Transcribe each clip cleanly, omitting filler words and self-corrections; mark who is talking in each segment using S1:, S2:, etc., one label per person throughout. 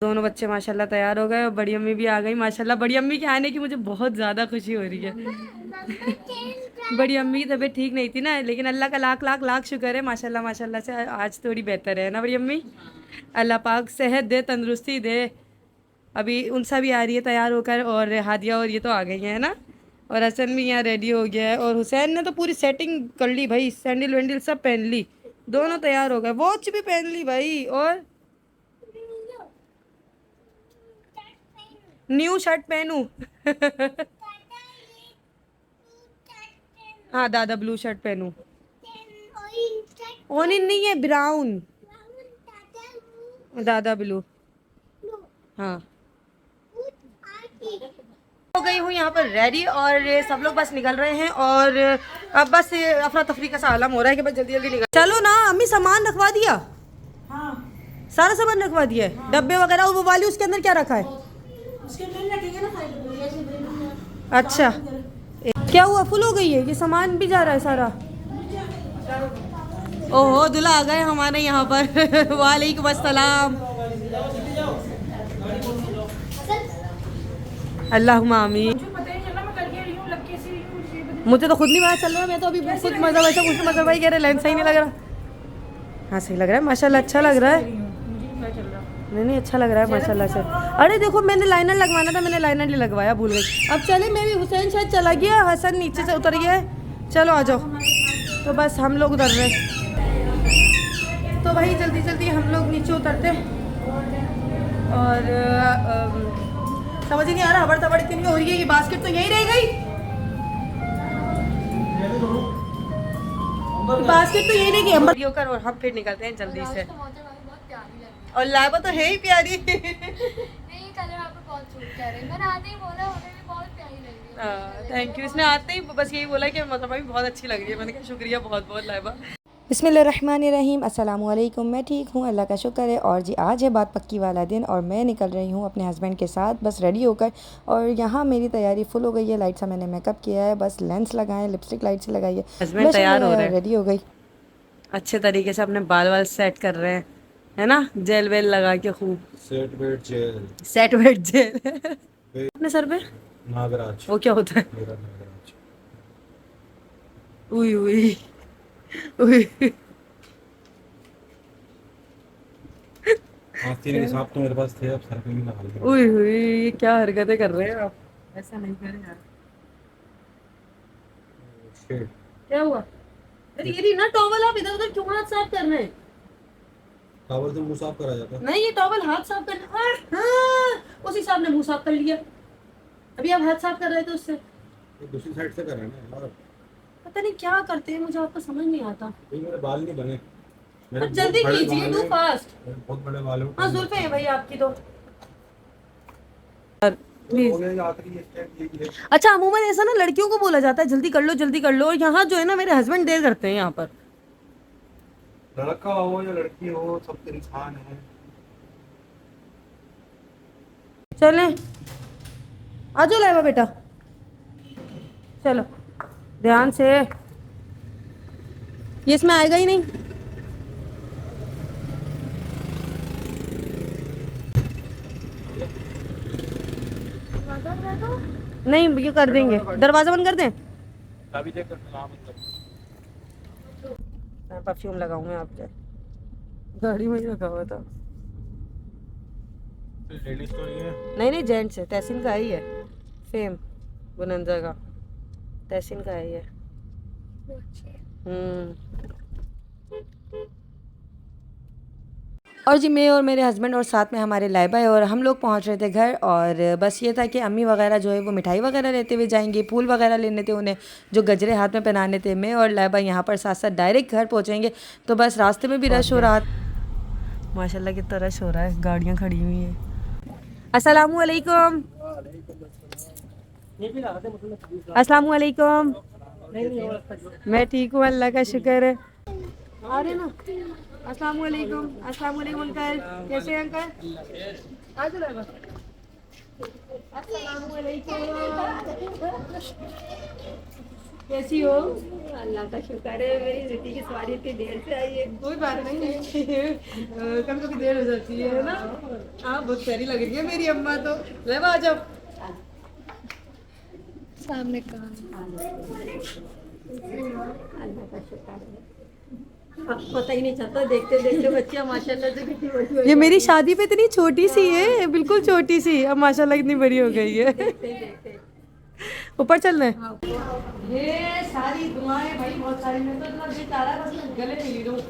S1: दोनों बच्चे माशाल्लाह तैयार हो गए और बड़ी अम्मी भी आ गई माशाल्लाह। बड़ी अम्मी के आने की मुझे बहुत ज़्यादा खुशी हो रही है। बड़ी अम्मी की तबीयत ठीक नहीं थी ना, लेकिन अल्लाह का लाख लाख लाख शुक्र है माशाल्लाह माशाल्लाह से आज थोड़ी बेहतर है ना बड़ी अम्मी। अल्लाह पाक सेहत दे, तंदुरुस्ती दे। अभी उनसा भी आ रही है तैयार होकर, और हादिया और ये तो आ गई हैं ना, और हसन भी यहाँ रेडी हो गया है, और हुसैन ने तो पूरी सेटिंग कर ली भाई, सैंडल वैंडल सब पहन ली, दोनों तैयार हो गए, वॉच भी पहन ली भाई, और न्यू शर्ट पहनू। हाँ दादा ब्लू शर्ट पहनू। ऑनियन नहीं है, ब्राउन। दादा ब्लू। हाँ हो गई हूँ यहाँ पर रेडी, और सब लोग बस निकल रहे हैं, और अब बस अफरा तफरी का सा आलम हो रहा है कि बस जल्दी जल्दी निकल। चलो ना अम्मी, सामान रखवा दिया? हाँ सारा सामान रखवा दिया है। हाँ। डब्बे वगैरह वो वाली उसके अंदर क्या रखा है? उसके अंदर रखेंगे ना। अच्छा क्या हुआ, फुल हो गई है? ये सामान भी जा रहा है सारा? ओहो दूल्हा आ गए हमारे यहाँ पर। वालेकुम अस्सलाम। अल्लाहुम्मा आमीन। मुझे तो खुद नहीं पता चल रहा, मैं तो अभी खुद मजा वैसा कुछ मजा भाई कह रहे लेंस सही नहीं लग रहा। हाँ सही लग रहा है माशाल्लाह, अच्छा लग रहा है। नहीं नहीं अच्छा लग रहा है माशाल्लाह से। अरे देखो मैंने लाइनर लगवाना था, मैंने लाइनर नहीं लगवाया, भूल गई। अब चले, मैं भी, हुसैन शायद चला गया, हसन नीचे से उतर गया है। चलो आ जाओ। तो बस हम लोग उतर रहे, तो भाई जल्दी जल्दी हम लोग नीचे उतरते, और समझ ही नहीं आ रहा, हबड़ तबड़ इतनी हो रही है कि बास्केट तो यहीं रह गई, बास्केट तो यही नहीं कि होकर, और हम फिर निकलते हैं जल्दी से। और लाइबा तो है ही प्यारी। थैंक यू, इसने आते ही बस यही बोला कि मतलब भी बहुत अच्छी लग रही है। मैंने कहा शुक्रिया बहुत बहुत लाइबा। बिस्मिल्लाहिर्रहमानिर्रहीम, अस्सलाम वालेकुम। मैं ठीक हूँ, अल्लाह का शुक्र है। और जी आज है बात पक्की वाला दिन, और मैं निकल रही हूँ अपने हस्बैंड के साथ बस रेडी होकर। और यहाँ मेरी तैयारी फुल हो गई है, लाइट सा मैंने मेकअप किया है, बस लेंस लगाए, लिपस्टिक लाइट से लगाई है, हस्बैंड तैयार हो रहे हैं, रेडी हो गई। अच्छे तरीके से अपने बाल वाल सेट कर रहे हैं, है ना, जेल वेल लगा के खूब। Set Wet gel, Set Wet gel. अपने सर पे नागराज, वो क्या होता है? नागराज। उई उई उई। तीन के सांप तो मेरे पास थे, अब सर पे भी लगा लिए। उई हुई, ये क्या हरकतें कर रहे हैं आप, ऐसा नहीं करें यार। क्या हुआ? अरे ये ना टॉवल, आप इधर उधर क्यों हाथ साफ कर रहे हैं? टॉवल से मुंह साफ करा जाता है? नहीं ये टॉवल हाथ साफ करना। हाँ, उस हिसाब ने मुंह साफ कर लिया। अभी आप हाथ साफ कर रहे थे उससे, दूसरी साइड से कर रहे हैं ना यार। पता नहीं क्या करते हैं, मुझे आपका समझ नहीं आता। मेरे बाल नहीं बने, अब जल्दी कीजिए, डू फास्ट। बहुत बड़े बाल हैं। हाँ जुल्फे हैं भाई आपकी तो। अच्छा अमूमन ऐसा ना लड़कियों को बोला जाता है जल्दी कर लो जल्दी कर लो, और यहाँ जो है ना मेरे हस्बैंड देर करते हैं यहाँ पर। लड़का हो या लड़की हो सब तो इंसान है। चलें आ जाओ लाइबा बेटा, चलो ध्यान से, ये इसमें आएगा ही नहीं। नहीं ये कर देंगे, दरवाजा बंद कर दें। मैं परफ्यूम लगाऊंगा आपके, गाड़ी में ही रखा हुआ था। लेडीज तो नहीं है? नहीं नहीं जेंट्स है, तहसीन का ही है, फेम बुनंदा का, तहसीन का है ये। और जी मैं और मेरे हस्बैंड और साथ में हमारे लाइबा है, और हम लोग पहुंच रहे थे घर, और बस ये था कि अम्मी वगैरह जो है वो मिठाई वगैरह लेते हुए जाएंगे, फूल वगैरह लेने थे उन्हें, जो गजरे हाथ में पहनाने थे। मैं और लाइबा यहाँ पर साथ साथ डायरेक्ट घर पहुँचेंगे, तो बस रास्ते में भी रश हो रहा, माशाल्लाह कितना रश हो रहा है, गाड़ियाँ खड़ी हुई हैं। अस्सलामु अलैकुम। अस्सलामु अलैकुम। मैं ठीक हूँ अल्लाह का शुक्र है। आ रहे ना। अस्सलामु अलैकुम। अस्सलामु अलैकुम अंकल, कैसे हैं अंकल? आ जाओ। अस्सलामु अलैकुम। कैसी हो?
S2: अल्लाह का शुक्र है, मेरी बेटी की सवारी इतनी देर से आई है।
S1: कोई बात नहीं कभी कभी देर हो जाती है ना। हाँ बहुत प्यारी लग रही है मेरी अम्मा तो। ले आ जाओ
S2: सामने कहाँ? अल्लाह का शुक्र है, अब पता ही नहीं चलता, देखते देखते बच्चियाँ माशाल्लाह से कितनी बड़ी हो
S1: ये मेरी
S2: जाती हैं।
S1: शादी पे इतनी छोटी सी है, बिल्कुल छोटी सी, अब माशाल्लाह इतनी बड़ी हो गई है।
S2: देखते देखते
S1: ऊपर चलना है।
S2: हाँ,
S1: ये सारी दुआएं भाई बहुत सारी, मैं तो इतना बेचारा बस मैं गले मिली रहूं।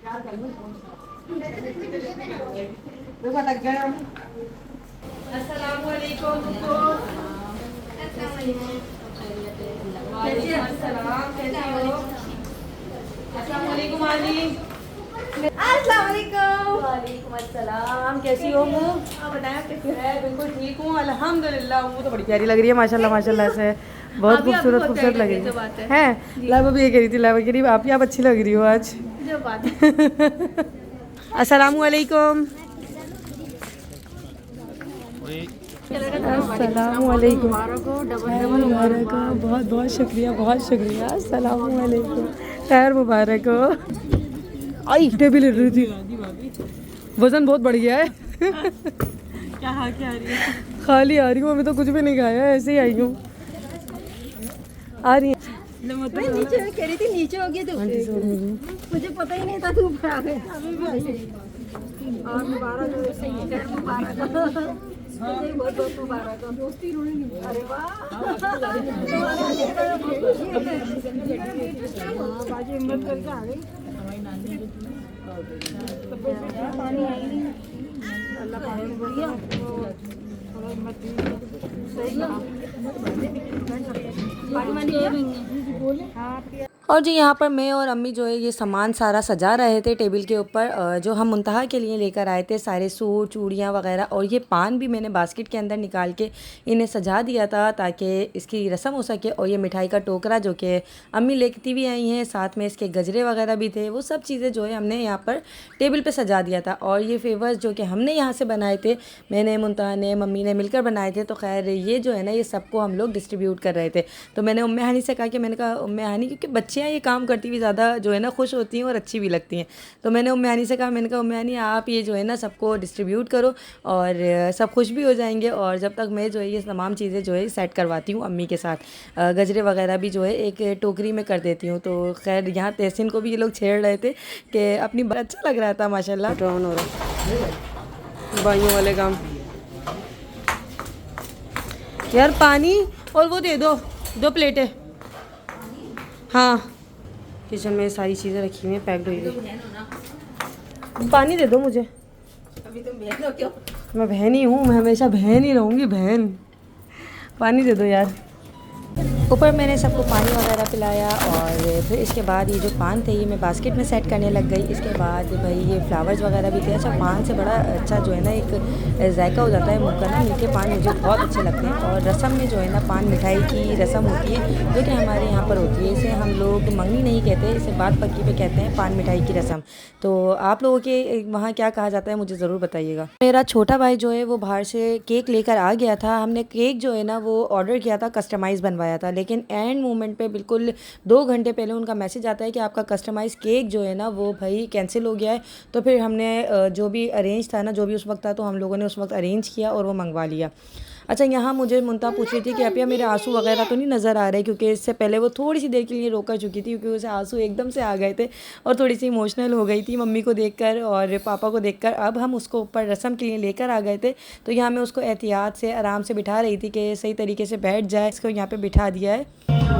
S1: क्या करूं? देखो अटक गए हम। अस्सलाम वालेकुम। कैसी अस्सलाम, कैसी हो? अस्सलाम वालेकुम आली। अस्सलाम वालेकुम। वालेकुम अस्सलाम, कैसी हो मुँ?
S2: बताया
S1: मैं बिल्कुल ठीक हूँ अल्हम्दुलिल्लाह। मुँह तो बड़ी प्यारी लग रही है माशाल्लाह माशाल्लाह से, बहुत खूबसूरत खूबसूरत लग रही है। हैं लाइबा भी ये कह रही थी, लाइबा कह रही आप अच्छी लग रही हो आज।
S2: जो बात
S1: अस्सलाम वालेकुम। अस्सलाम वालेकुम। मुबारक हो, बहुत बहुत शुक्रिया, बहुत शुक्रिया। अस्सलाम वालेकुम, खैर मुबारक हो। आई टेबल हिल रही थी, वजन बहुत बढ़ गया है।
S2: क्या हाँ क्या आ रही है?
S1: खाली आ रही हूँ, अभी तो कुछ भी नहीं खाया, ऐसे ही आई हूँ। आ रही है
S2: मैं नीचे कह रही थी, नीचे हो गई तो मुझे पता ही नहीं था तू ऊपर आ गए। और मुबारक हो, सही है, खैर मुबारक हो, बहुत बहुत मुबारक हो। दोस्ती अरे वाह, बाजी हिम्मत करके आ गई। पानी आई नहीं, अल्लाह पानी बढ़िया, थोड़ा हिम्मत सही कहा। पानी वानी बोले हाँ।
S1: और जी यहाँ पर मैं और अम्मी जो है ये सामान सारा सजा रहे थे टेबल के ऊपर, जो हम मुंतहा के लिए लेकर आए थे, सारे सूट चूड़ियाँ वगैरह, और ये पान भी मैंने बास्केट के अंदर निकाल के इन्हें सजा दिया था ताकि इसकी रस्म हो सके। और ये मिठाई का टोकरा जो कि अम्मी लेती भी आई हैं, साथ में इसके गजरे वगैरह भी थे, वो सब चीज़ें जो है हमने यहाँ पर टेबल पर सजा दिया था। और ये फेवर्स जो कि हमने यहाँ से बनाए थे, मैंने मुंतहा ने मम्मी ने मिलकर बनाए थे, तो खैर ये जो है ना ये सबको हम लोग डिस्ट्रीब्यूट कर रहे थे। तो मैंने उम्मे हानी से कहा कि मैंने कहा उम्मे हानी, क्योंकि बच्चियाँ ये काम करती हुई ज़्यादा जो है ना खुश होती हैं और अच्छी भी लगती हैं, तो मैंने उम्मे हानी से कहा, मैंने कहा उम्मे हानी आप ये जो है ना सबको डिस्ट्रीब्यूट करो और सब खुश भी हो जाएंगे। और जब तक मैं जो है ये तमाम चीज़ें जो है सेट करवाती हूँ अम्मी के साथ, गजरे वगैरह भी जो है एक टोकरी में कर देती हूँ। तो खैर यहाँ तहसीन को भी ये लोग छेड़ रहे थे कि अपनी अच्छा लग रहा था माशाल्लाह। ड्रोन हो रहा भाइयों वाले काम। यार पानी और वो दे दो, 2 प्लेटें। हाँ किचन में सारी चीज़ें रखी हुई हैं पैक्ड हुई हुई। पानी दे दो मुझे।
S2: अभी तुम बहन हो क्यों?
S1: मैं बहन ही हूँ, मैं हमेशा बहन ही रहूँगी, बहन। पानी दे दो यार। ऊपर मैंने सबको पानी वगैरह पिलाया और फिर इसके बाद ये जो पान थे ये मैं बास्केट में सेट करने लग गई। इसके बाद भाई ये फ्लावर्स वगैरह भी थे। अच्छा पान से बड़ा अच्छा जो है ना एक जायका हो जाता है मुँह का ना, मीठे पान मुझे बहुत अच्छे लगते हैं। और रस्म में जो है ना पान मिठाई की रस्म होती है जो कि हमारे यहाँ पर होती है, इसे हम लोग मंगनी नहीं कहते, इसे बात पक्की पे कहते हैं पान मिठाई की रस्म। तो आप लोगों के वहाँ क्या कहा जाता है मुझे ज़रूर बताइएगा। मेरा छोटा भाई जो है वो बाहर से केक लेकर आ गया था। हमने केक जो है ना वो ऑर्डर किया था, कस्टमाइज़ बनवाया था, लेकिन एंड मोमेंट पे बिल्कुल 2 घंटे पहले उनका मैसेज आता है कि आपका कस्टमाइज़ केक जो है ना वो भाई कैंसिल हो गया है। तो फिर हमने जो भी अरेंज था ना, जो भी उस वक्त था, तो हम लोगों ने उस वक्त अरेंज किया और वो मंगवा लिया। अच्छा यहाँ मुझे मुंता पूछ रही थी कि अपिया मेरे आंसू वगैरह तो नहीं नज़र आ रहे, क्योंकि इससे पहले वो थोड़ी सी देर के लिए रोका चुकी थी क्योंकि उसे आंसू एकदम से आ गए थे और थोड़ी सी इमोशनल हो गई थी मम्मी को देखकर और पापा को देखकर। अब हम उसको ऊपर रस्म के लिए लेकर आ गए थे, तो यहाँ मैं उसको एहतियात से आराम से बिठा रही थी कि सही तरीके से बैठ जाए। इसको यहाँ पर बिठा दिया है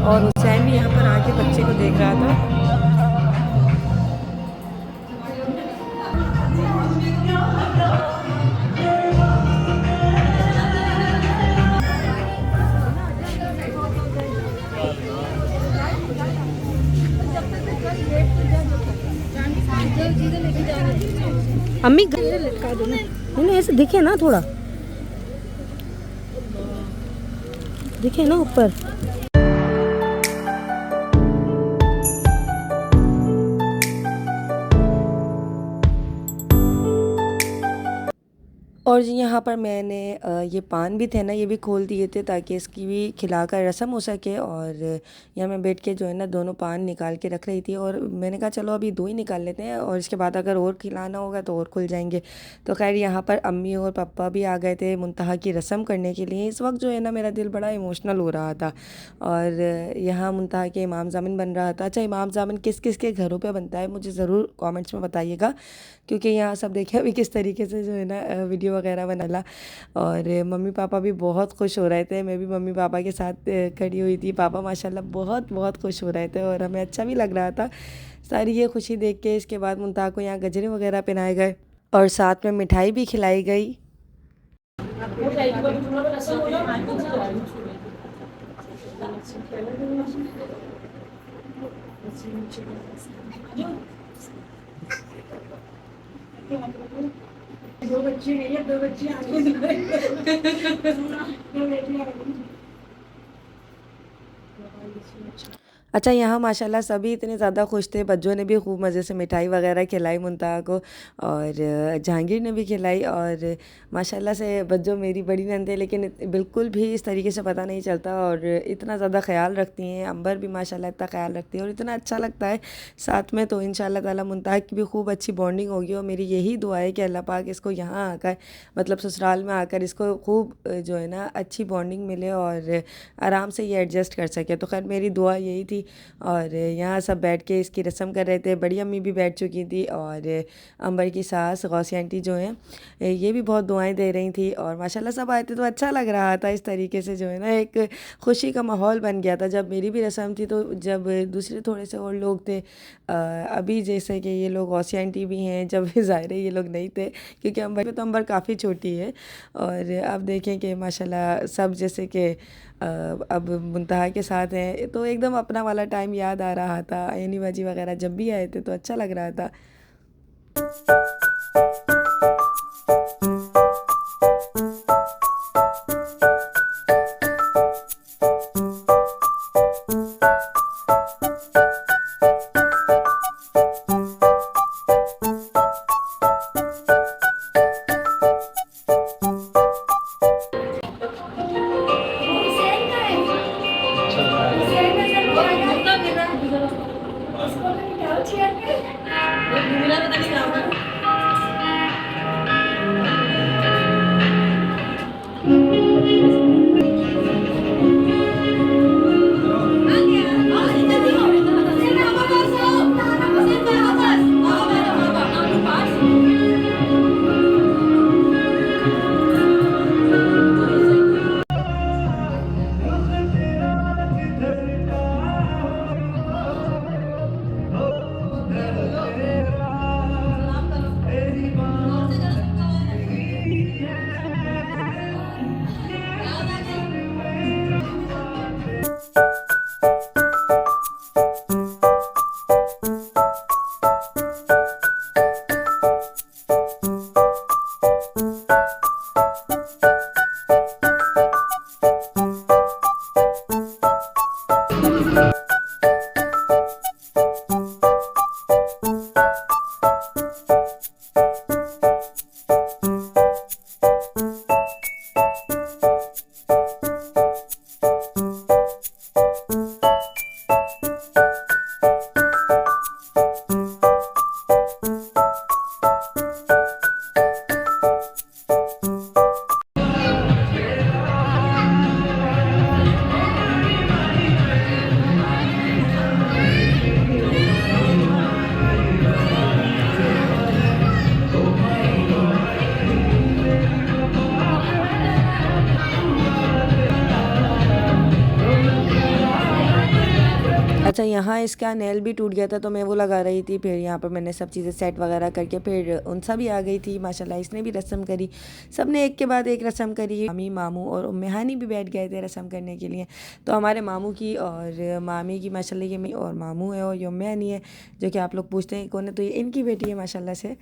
S1: और हुसैन भी यहाँ पर आके बच्चे को देख रहा था। अम्मी लटका दो ना, नहीं ऐसे दिखे ना, थोड़ा दिखे ना ऊपर। और जी यहाँ पर मैंने ये पान भी थे ना, ये भी खोल दिए थे ताकि इसकी भी खिलाकर रस्म हो सके। और यहाँ मैं बैठ के जो है ना दोनों पान निकाल के रख रही थी, और मैंने कहा चलो अभी दो ही निकाल लेते हैं, और इसके बाद अगर और खिलाना होगा तो और खुल जाएंगे। तो खैर यहाँ पर अम्मी और पापा भी आ गए थे मुंतहा की रस्म करने के लिए। इस वक्त जो है ना मेरा दिल बड़ा इमोशनल हो रहा था। और यहाँ मुंतहा के इमाम ज़ामिन बन रहा था। अच्छा, इमाम ज़ामिन किस किस के घरों पर बनता है मुझे ज़रूर कॉमेंट्स में बताइएगा, क्योंकि यहाँ सब देखे अभी किस तरीके से जो है ना वीडियो वगैरह बना। और मम्मी पापा भी बहुत खुश हो रहे थे, मैं भी मम्मी पापा के साथ खड़ी हुई थी। पापा माशाल्लाह बहुत बहुत खुश हो रहे थे और हमें अच्छा भी लग रहा था सारी ये खुशी देख के। इसके बाद मुंतहा को यहाँ गजरे वगैरह पहनाए गए और साथ में मिठाई भी खिलाई गई।
S2: दो बच्चे नहीं है, दो बच्चे आगे
S1: अच्छा, यहाँ माशाल्लाह सभी इतने ज़्यादा खुश थे। बच्चों ने भी खूब मज़े से मिठाई वगैरह खिलाई मुंतहा को, और जहांगीर ने भी खिलाई। और माशाल्लाह से बच्चों मेरी बड़ी नंद है, लेकिन बिल्कुल भी इस तरीके से पता नहीं चलता, और इतना ज़्यादा ख्याल रखती हैं। अंबर भी माशाल्लाह इतना ख्याल रखती है और इतना अच्छा लगता है साथ में। तो इंशाल्लाह ताला मुंतहा की भी खूब अच्छी बॉन्डिंग होगी, और मेरी यही दुआ है कि अल्लाह पाक इसको यहाँ आकर, मतलब ससुराल में आकर, इसको खूब जो है ना अच्छी बॉन्डिंग मिले और आराम से ये एडजस्ट कर सके। तो खैर मेरी दुआ यही थी। और यहाँ सब बैठ के इसकी रस्म कर रहे थे। बड़ी अम्मी भी बैठ चुकी थी, और अंबर की सास गौसी आंटी जो हैं ये भी बहुत दुआएं दे रही थी। और माशाल्लाह सब आए थे तो अच्छा लग रहा था। इस तरीके से जो है ना एक खुशी का माहौल बन गया था। जब मेरी भी रस्म थी तो जब दूसरे थोड़े से और लोग थे, अभी जैसे कि ये लोग गौसी आंटी भी हैं, जब ज़ाहिर है ये लोग नहीं थे क्योंकि अंबर तो अंबर काफ़ी छोटी है। और अब देखें कि माशाल्लाह सब जैसे कि अब मुंतहा के साथ हैं, तो एकदम अपना वाला टाइम याद आ रहा था। ऐनी बाजी वगैरह जब भी आए थे तो अच्छा लग रहा था। अच्छा, यहाँ इसका नेल भी टूट गया था तो मैं वो लगा रही थी। फिर यहाँ पर मैंने सब चीज़ें सेट वगैरह करके फिर उनसा भी आ गई थी। माशाल्लाह इसने भी रस्म करी। सब ने एक के बाद एक रस्म करी। मामी, मामू और उम्मे हानी भी बैठ गए थे रस्म करने के लिए। तो हमारे मामू की और मामी की माशाल्लाह ये और मामू है और ये उम्मे हानी है, जो कि आप लोग पूछते हैं कौन है, तो ये इनकी बेटी है माशाल्लाह से।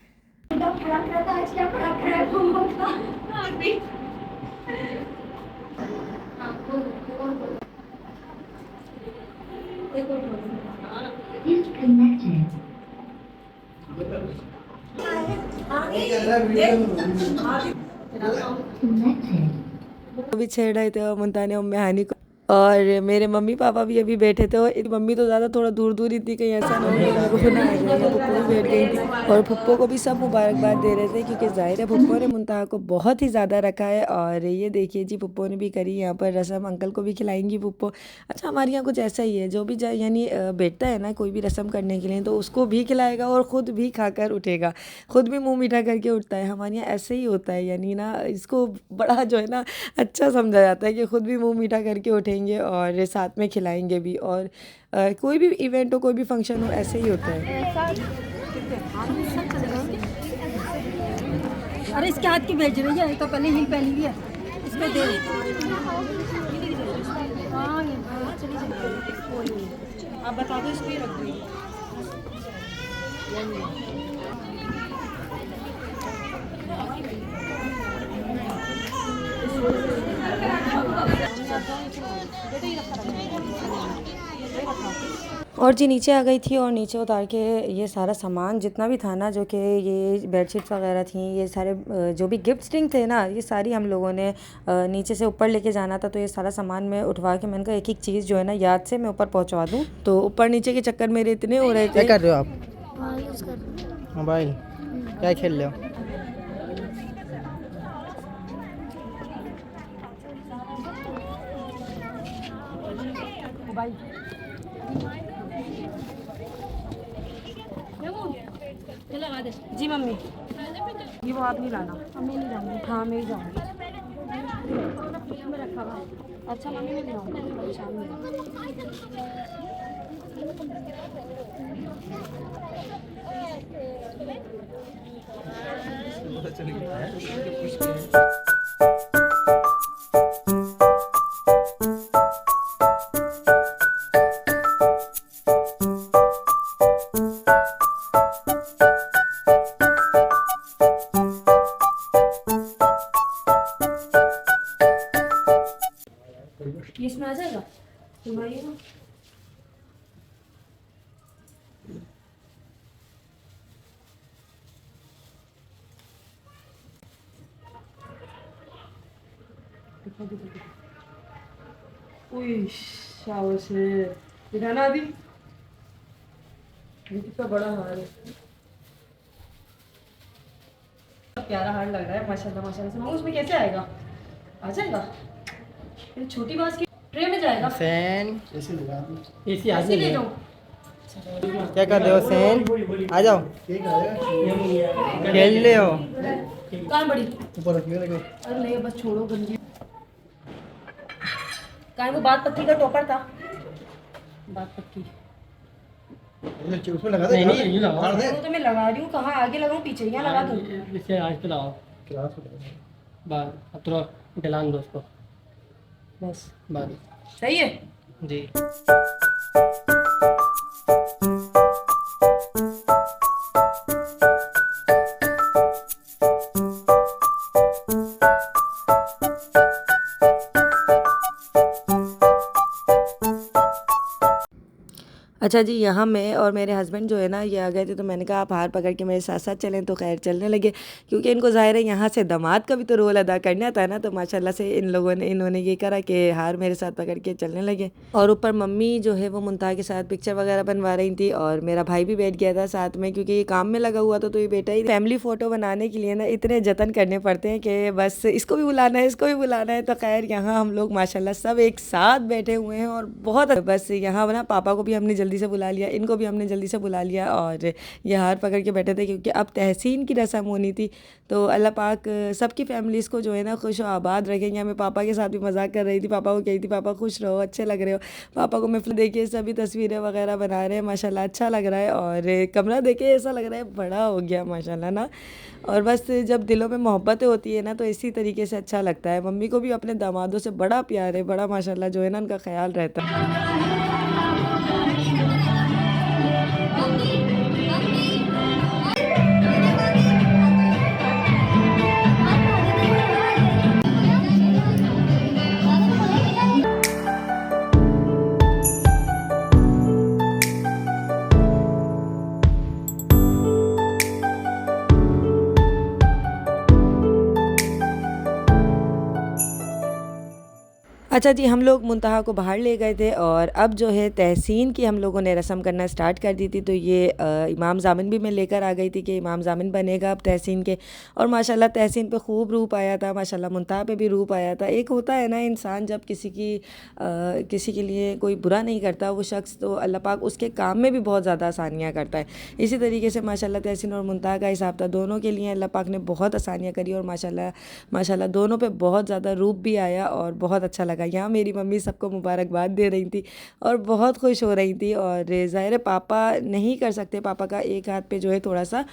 S1: भी छेड़ रहे थे और मुल्तानी उम्मे हानी को, और मेरे मम्मी पापा भी अभी बैठे थे। और मम्मी तो ज़्यादा थोड़ा दूर दूर ही थी, कहीं ऐसा ना हो कि मेरे को ना आ जाए। पप्पो भी बैठ गई थी और पप्पो को भी सब मुबारकबाद दे रहे थे, क्योंकि जाहिर है पप्पो ने मुंतहा को बहुत ही ज़्यादा रखा है। और ये देखिए जी, पप्पो ने भी करी यहाँ पर रस्म, अंकल को भी खिलाएंगी पप्पो। अच्छा, हमारे यहाँ कुछ ऐसा ही है, जो भी जाए यानी बैठता है ना कोई भी रस्म करने के लिए, तो उसको भी खिलाएगा और ख़ुद भी खाकर उठेगा, ख़ुद भी मुँह मीठा करके उठता है। हमारे यहाँ ऐसे ही होता है, यानी ना इसको बड़ा जो है ना अच्छा समझा जाता है कि ख़ुद भी मुँह मीठा करके उठेंगे और साथ में खिलाएंगे भी। और कोई भी इवेंट हो, कोई भी फंक्शन हो, ऐसे ही होता है।
S2: अरे इसके हाथ की भेज रही है, तो पहले हील पहनी हुई है, इसको दे। हाँ चली जाएगी,
S1: आप बता दो, इसको ही रख दो। और जी नीचे आ गई थी, और नीचे उतार के ये सारा सामान जितना भी था ना, जो कि ये बेडशीट्स वगैरह थी, ये सारे जो भी गिफ्टिंग थे ना, ये सारी हम लोगों ने नीचे से ऊपर लेके जाना था। तो ये सारा सामान मैं उठवा के, मैंने कहा एक एक चीज़ जो है ना याद से मैं ऊपर पहुंचवा दूं। तो ऊपर नीचे के चक्कर मेरे इतने हो रहे थे।
S3: क्या कर रहे हो आप? मोबाइल क्या खेल रहे हो?
S1: जी मम्मी, ये वो आप नहीं लाना।
S2: मैं नहीं जाऊँगी,
S1: हाँ मैं ही जाऊँगी।
S2: मैं रखा हुआ।
S1: अच्छा मम्मी, मैं जाऊँगी शाम में। ये इसमें आ जाएगा तुम्हारी ना। शाबाश से दिखाना अभी। ये कितना बड़ा हार है, प्यारा हार लग रहा है माशाल्लाह माशाल्लाह से। मामू उसमें कैसे आएगा? आ जाएगा? ये छोटी बास की ट्रे में जाएगा।
S3: हुसैन
S1: ऐसे ले जाऊँ?
S3: क्या कर रहे हो? हुसैन आ जाओ, खेल रहे हो?
S1: कहाँ बड़ी? अरे नहीं बस छोड़ो, गंदी। कहाँ वो बात पत्ती का टोपर था? बात पत्ती
S3: उसमें लगा दे। नहीं लगा दे।
S1: वो तो मैं लगा रही हूँ, कहाँ आगे लगाऊँ पीछे, यहाँ लगा दूँ?
S4: इसे आज पे लगाओ, बस अब थोड़ा डलान दो उसको,
S1: बस
S4: बस
S1: सही है
S4: जी।
S1: अच्छा जी, यहाँ मैं और मेरे हस्बैंड जो है ना ये आ गए थे, तो मैंने कहा आप हार पकड़ के मेरे साथ साथ चलें। तो खैर चलने लगे, क्योंकि इनको ज़ाहिर है यहाँ से दामाद का भी तो रोल अदा करना था ना। तो माशाल्लाह से इन्होंने ये करा कि हार मेरे साथ पकड़ के चलने लगे। और ऊपर मम्मी जो है वो मुंतहा के साथ पिक्चर वगैरह बनवा रही थी, और मेरा भाई भी बैठ गया था साथ में, क्योंकि ये काम में लगा हुआ था। तो ये बेटा ही फैमिली फ़ोटो बनाने के लिए ना इतने जतन करने पड़ते हैं कि बस इसको भी बुलाना है, इसको भी बुलाना है। तो खैर यहाँ हम लोग माशाल्लाह सब एक साथ बैठे हुए हैं, और बहुत बस यहाँ ना पापा को भी हमने जल्दी से बुला लिया, इनको भी हमने जल्दी से बुला लिया, और ये हार पकड़ के बैठे थे, क्योंकि अब तहसीन की रस्म होनी थी। तो अल्लाह पाक सबकी फैमिलीज़ को जो है ना खुश और आबाद रखेंगे। मैं पापा के साथ भी मजाक कर रही थी, पापा को कही थी पापा खुश रहो, अच्छे लग रहे हो। पापा को मैं देखिए सभी तस्वीरें वगैरह बना रहे हैं, माशाल्लाह अच्छा लग रहा है। और कमरा देखे ऐसा लग रहा है बड़ा हो गया माशाल्लाह ना। और बस जब दिलों में मोहब्बतें होती है ना, तो इसी तरीके से अच्छा लगता है। मम्मी को भी अपने दामादों से बड़ा प्यार है, बड़ा माशाल्लाह जो है ना उनका ख्याल रहता है। अच्छा जी, हम लोग मुंतहा को बाहर ले गए थे और अब जो है तहसीन की हम लोगों ने रस्म करना स्टार्ट कर दी थी। तो ये इमाम ज़ामिन भी मैं लेकर आ गई थी कि इमाम ज़ामिन बनेगा अब तहसीन के। और माशाल्लाह तहसीन पे खूब रूप आया था, माशाल्लाह मुंतहा पे भी रूप आया था। एक होता है ना इंसान जब किसी के लिए कोई बुरा नहीं करता वो शख्स, तो अल्लाह पाक उसके काम में भी बहुत ज़्यादा आसानियाँ करता है। इसी तरीके से माशाल्लाह तहसीन और मुंतहा का हिसाब था, दोनों के लिए अल्लाह पाक ने बहुत आसानियाँ करी और माशाल्लाह दोनों पे बहुत ज़्यादा रूप भी आया और बहुत अच्छा लगा। यहाँ मेरी मम्मी सबको मुबारकबाद दे रही थी और बहुत खुश हो रही थी। और ज़ाहिर है पापा नहीं कर सकते, पापा का एक हाथ पे जो है थोड़ा सा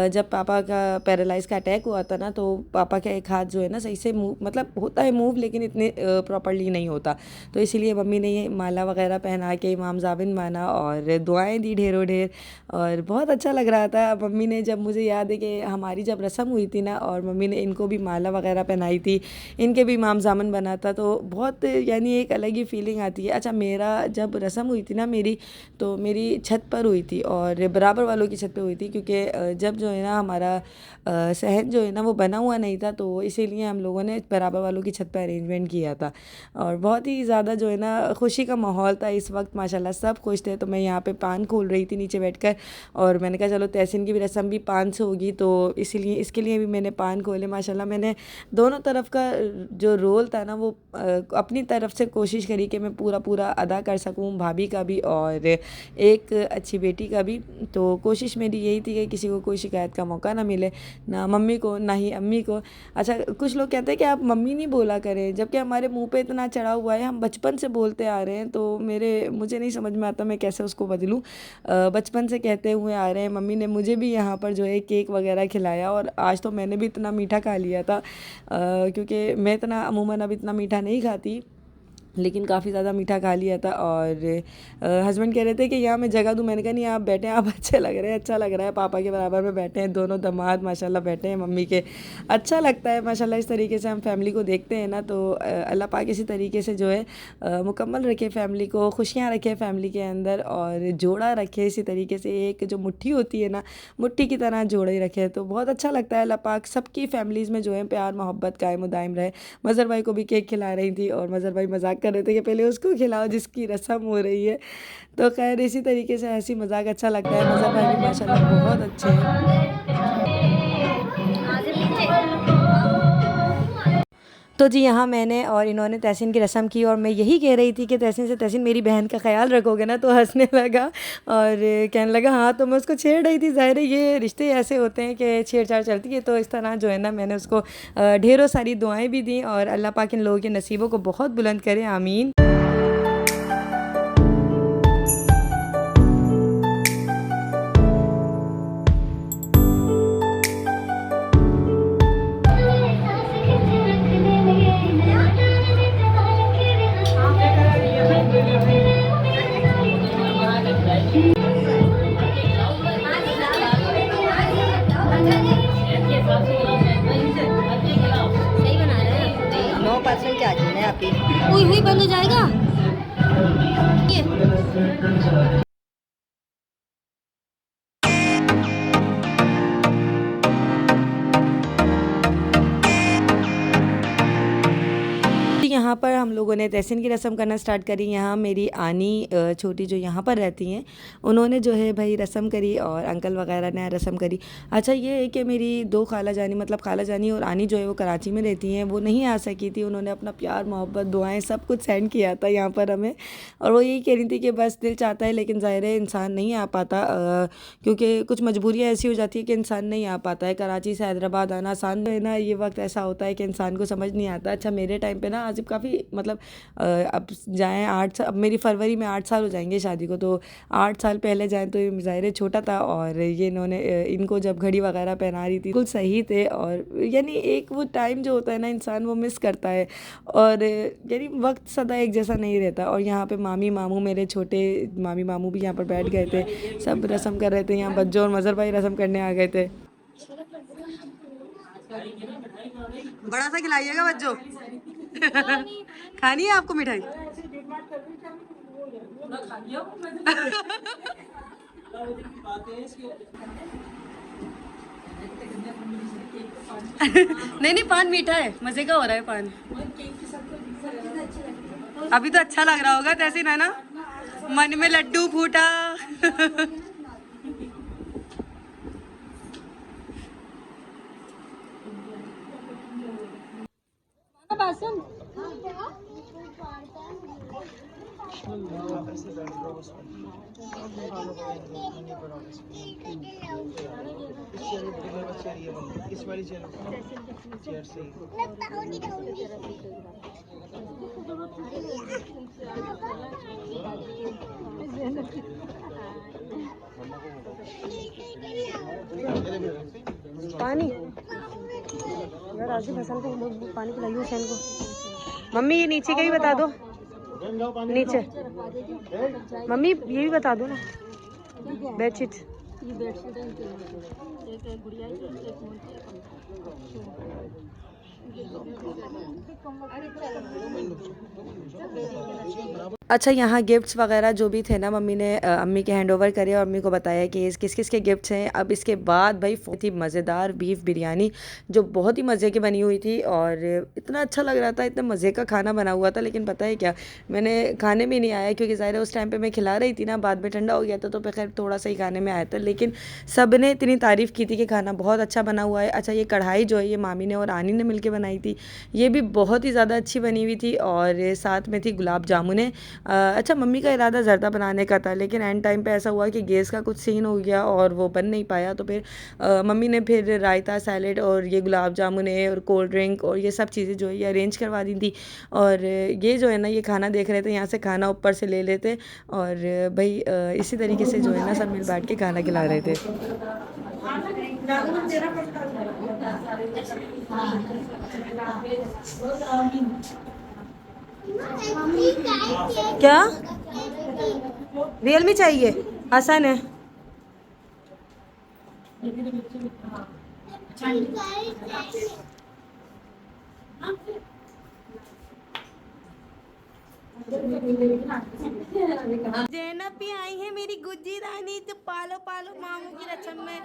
S1: जब पापा का पैरालाइज़ का अटैक हुआ था ना, तो पापा का एक हाथ जो है ना सही से मूव, मतलब होता है मूव लेकिन इतने प्रॉपरली नहीं होता। तो इसीलिए मम्मी ने ये माला वगैरह पहना के इमाम ज़ामिन माना और दुआएं दी ढेरों ढेर और बहुत अच्छा लग रहा था। मम्मी ने जब, मुझे याद है कि हमारी जब रस्म हुई थी ना और मम्मी ने इनको भी माला वगैरह पहनाई थी, इनके भी इमाम ज़ामिन बना था, तो बहुत यानी एक अलग ही फीलिंग आती है। अच्छा, मेरा जब रस्म हुई थी ना मेरी, तो मेरी छत पर हुई थी और बराबर वालों की छत पे हुई थी, क्योंकि जब जो है ना हमारा सहन जो है ना वो बना हुआ नहीं था, तो इसीलिए हम लोगों ने बराबर वालों की छत पर अरेंजमेंट किया था और बहुत ही ज़्यादा जो है ना खुशी का माहौल था इस वक्त। माशाल्लाह सब खुश थे। तो मैं यहाँ पे पान खोल रही थी नीचे बैठकर और मैंने कहा चलो तहसीन की भी रस्म भी पान से होगी, तो इसीलिए इसके लिए भी मैंने पान खोले। माशाल्लाह मैंने दोनों तरफ का जो रोल था ना वो अपनी तरफ से कोशिश करी कि मैं पूरा अदा कर सकूं, भाभी का भी और एक अच्छी बेटी का भी। तो कोशिश मेरी यही थी कि किसी को कोई शिकायत का मौका ना मिले, ना मम्मी को ना ही अम्मी को। अच्छा, कुछ लोग कहते हैं कि आप मम्मी नहीं बोला करें, जबकि हमारे मुंह पे इतना चढ़ा हुआ है, हम बचपन से बोलते आ रहे हैं, तो मुझे नहीं समझ में आता मैं कैसे उसको बदलूं। बचपन से कहते हुए आ रहे हैं। मम्मी ने मुझे भी यहाँ पर जो है केक वगैरह खिलाया और आज तो मैंने भी इतना मीठा खा लिया था, क्योंकि मैं इतना अमूमन अब इतना मीठा नहीं खाती, लेकिन काफ़ी ज़्यादा मीठा खा लिया था। और हस्बैंड कह रहे थे कि यहाँ मैं जगह दूँ, मैंने कहा नहीं आप बैठे, आप अच्छे लग रहे हैं, अच्छा लग रहा है, पापा के बराबर में बैठे हैं, दोनों दामाद माशाल्लाह बैठे हैं मम्मी के। अच्छा लगता है माशाल्लाह, इस तरीके से हम फैमिली को देखते हैं ना, तो अल्लाह पाक इसी तरीके से जो है मुकम्मल रखे फैमिली को, खुशियाँ रखे फैमिली के अंदर और जोड़ा रखे इसी तरीके से, एक जो मुट्ठी होती है ना मुट्ठी की तरह जोड़े रखे। तो बहुत अच्छा लगता है। अल्लाह पाक सबकी फैमिलीज़ में जो है प्यार मोहब्बत कायम दायम रहे। मज़हर भाई को भी केक खिला रही थी और मज़हर भाई मजाक कर रहे थे कि पहले उसको खिलाओ जिसकी रस्म हो रही है। तो खैर इसी तरीके से हंसी मजाक अच्छा लगता है। मज़हर भाई भी माशाल्लाह बहुत अच्छे हैं। तो जी यहाँ मैंने और इन्होंने तहसीन की रस्म की और मैं यही कह रही थी कि तहसीन से, तहसीन मेरी बहन का ख्याल रखोगे ना, तो हंसने लगा और कहने लगा हाँ। तो मैं उसको छेड़ रही थी, ज़ाहिर है ये रिश्ते ऐसे होते हैं कि छेड़छाड़ चलती है। तो इस तरह जो है ना मैंने उसको ढेरों सारी दुआएं भी दी और अल्लाह पाक इन लोगों के नसीबों को बहुत बुलंद करे, आमीन।
S2: हुई हुई बंद हो जाएगा ये।
S1: यहाँ पर हम लोगों ने तहसीन की रस्म करना स्टार्ट करी। यहाँ मेरी आनी छोटी जो यहाँ पर रहती हैं, उन्होंने जो है भाई रस्म करी और अंकल वगैरह ने रस्म करी। अच्छा ये है कि मेरी दो खाला जानी, मतलब खाला जानी और आनी जो है वो कराची में रहती हैं, वो नहीं आ सकी थी। उन्होंने अपना प्यार मोहब्बत दुआएं सब कुछ सेंड किया था यहाँ पर हमें, और वो यही कह रही थी कि बस दिल चाहता है लेकिन ज़ाहिर है इंसान नहीं आ पाता, क्योंकि कुछ मजबूरियाँ ऐसी हो जाती है कि इंसान नहीं आ पाता है। कराची से हैदराबाद आना आसान है ना, ये वक्त ऐसा होता है कि इंसान को समझ नहीं आता। अच्छा मेरे टाइम पे ना आसिफ काफ़ी, मतलब अब जाएँ 8 साल, अब मेरी फरवरी में 8 साल हो जाएंगे शादी को, तो 8 साल पहले जाएँ तो ज़ाहिर छोटा था। और ये इनको जब घड़ी वगैरह पहना रही थी बिल्कुल सही थे। और यानी एक वो टाइम जो होता है ना इंसान वो मिस करता है, और यानी वक्त सदा एक जैसा नहीं रहता। और यहाँ पे मामी मामू, मेरे छोटे मामी मामू भी यहाँ पर बैठ गए थे, सब रस्म कर रहे थे। यहाँ बच्चों और मज़हर भाई रस्म करने आ गए थे। बड़ा सा खिलाइएगा बच्चों। खानी है आपको मिठाई? नहीं नहीं, पान मीठा है, मजे का हो रहा है पान। अभी तो अच्छा लग रहा होगा तैसे ना ना, मन में लड्डू फूटा।
S3: इस वाली चेयर से
S1: पानी यार, आसिफ हसन को पानी पिलाइए, हुसैन को। मम्मी ये नीचे का ही बता दो, नीचे। मम्मी ये भी बता दो ना, बेडशीट।
S2: ये बेडशीट है, एक गुड़िया की, एक मोटी
S1: अच्छा, यहाँ गिफ्ट्स वगैरह जो भी थे ना, मम्मी ने अम्मी के हैंड ओवर करे और अम्मी को बताया कि इस किस किस के गिफ्ट्स हैं। अब इसके बाद भाई बहुत ही मज़ेदार बीफ बिरयानी जो बहुत ही मज़े की बनी हुई थी और इतना अच्छा लग रहा था, इतना मज़े का खाना बना हुआ था। लेकिन पता है क्या, मैंने खाने में नहीं आया क्योंकि ज़ाहिर है उस टाइम पे मैं खिला रही थी ना, बाद में ठंडा हो गया था तो खैर थोड़ा सा ही खाने में आया था। लेकिन सब ने इतनी तारीफ़ की थी कि खाना बहुत अच्छा बना हुआ है। अच्छा, ये कढ़ाई जो है ये मामी ने और आनी ने मिल के बनाई थी, ये भी बहुत ही ज़्यादा अच्छी बनी हुई थी। और साथ में थी गुलाब जामुने। अच्छा, मम्मी का इरादा ज़र्दा बनाने का था लेकिन एंड टाइम पे ऐसा हुआ कि गैस का कुछ सीन हो गया और वो बन नहीं पाया। तो फिर मम्मी ने फिर रायता, सैलेड और ये गुलाब जामुने और कोल्ड ड्रिंक और ये सब चीज़ें जो है ये अरेंज करवा दी थी। और ये जो है ना, ये खाना देख रहे थे, यहाँ से खाना ऊपर से ले लेते और भाई इसी तरीके से जो है ना सब मिल बैठ के खाना खिला रहे थे। क्या रियल मी चाहिए? आसान है। जैनब भी आई है मेरी गुज्जी रानी, तो पालो पालो मामू की रचम में।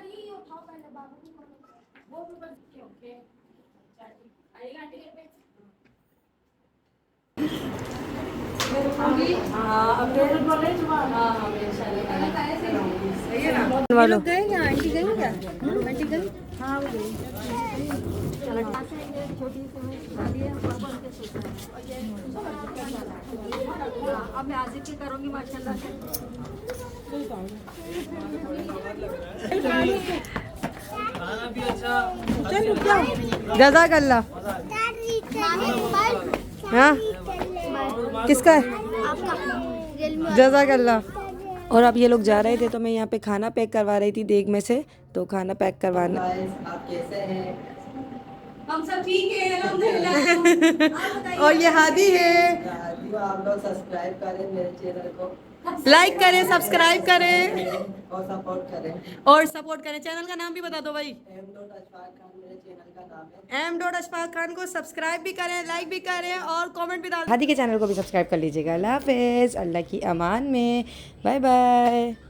S1: लोग गए क्या? आंटी गई क्या? आंटी गई? हाँ वो गई।
S2: छोटी सी शादी है, अब मैं आसिफ की करूँगी माशाल्लाह से।
S1: जज़ाकल्लाह। हाँ किसका है? जज़ाकल्लाह। और अब ये लोग जा रहे थे तो मैं यहाँ पे खाना पैक करवा रही थी देग में से, तो खाना पैक करवाना।
S2: आप कैसे हैं? हम सब ठीक है।
S1: और ये हादी है।
S2: आप लोग सब्सक्राइब करें मेरे चैनल को,
S1: लाइक करें, सब्सक्राइब करें
S2: और सपोर्ट करें।
S1: और सपोर्ट करें। चैनल का नाम भी बता दो भाई।
S2: अशफाक खान मेरे चैनल का नाम है।
S1: अशफाक खान को सब्सक्राइब भी करें, लाइक भी करें और कमेंट भी डाल। हादी के चैनल को भी सब्सक्राइब कर लीजिएगा। अल्लाह हाफिज़, अल्लाह की अमान में। Bye bye.